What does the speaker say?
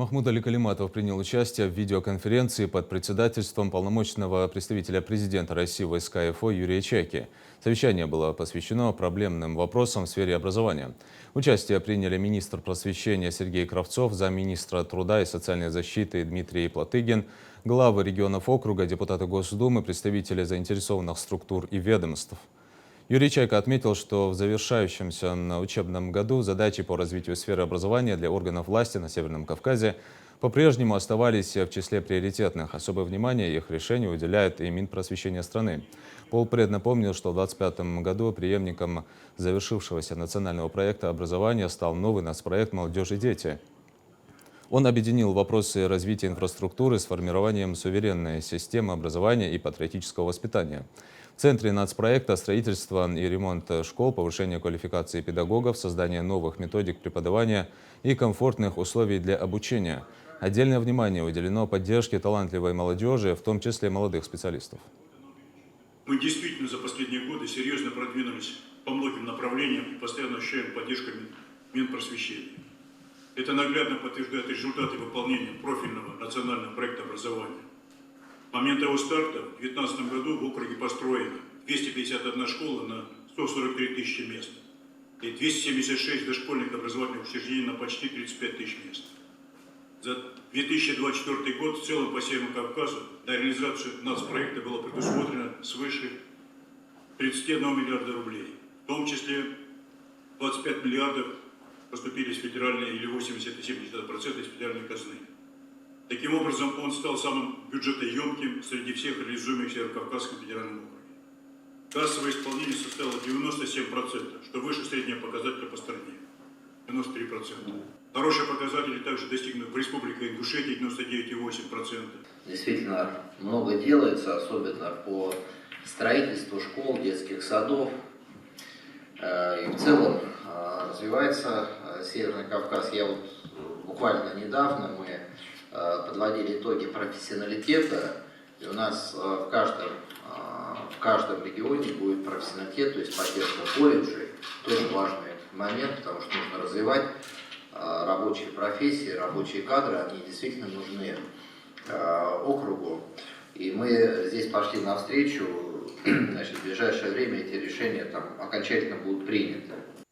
Махмуд Али Калиматов принял участие в видеоконференции под председательством полномочного представителя президента России в ВСК ФО Юрия Чайки. Совещание было посвящено проблемным вопросам в сфере образования. Участие приняли министр просвещения Сергей Кравцов, замминистра труда и социальной защиты Дмитрий Платыгин, главы регионов округа, депутаты Госдумы, представители заинтересованных структур и ведомств. Юрий Чайка отметил, что в завершающемся учебном году задачи по развитию сферы образования для органов власти на Северном Кавказе по-прежнему оставались в числе приоритетных. Особое внимание их решению уделяет и Минпросвещение страны. Полпред напомнил, что в 2025 году преемником завершившегося национального проекта образования стал новый нацпроект «Молодежь и дети». Он объединил вопросы развития инфраструктуры с формированием суверенной системы образования и патриотического воспитания. В центре нацпроекта строительство и ремонт школ, повышение квалификации педагогов, создание новых методик преподавания и комфортных условий для обучения. Отдельное внимание уделено поддержке талантливой молодежи, в том числе молодых специалистов. Мы действительно за последние годы серьезно продвинулись по многим направлениям и постоянно ощущаем поддержку Минпросвещения. Это наглядно подтверждает результаты выполнения профильного национального проекта образования. С момента его старта в 2019 году в округе построено 251 школа на 143 тысячи мест и 276 дошкольных образовательных учреждений на почти 35 тысяч мест. За 2024 год в целом по Северному Кавказу на реализацию нацпроекта было предусмотрено свыше 31 миллиарда рублей, в том числе 25 миллиардов поступили с федеральной или 80,7% из федеральной казны. Таким образом, он стал самым бюджетоемким среди всех реализуемых в Северо-Кавказском федеральном округе. Кассовое исполнение составило 97%, что выше среднего показателя по стране – 93%. Хорошие показатели также достигнуты в Республике Ингушетия – 99,8%. Действительно, много делается, особенно по строительству школ, детских садов. И в целом развивается Северный Кавказ. Я вот буквально недавно мы подводили итоги профессионалитета, и у нас в каждом регионе будет профессионалитет, то есть поддержка колледжей. Тоже важный момент, потому что нужно развивать рабочие профессии, рабочие кадры, они действительно нужны округу. И мы здесь пошли навстречу, значит, в ближайшее время эти решения там окончательно будут приняты.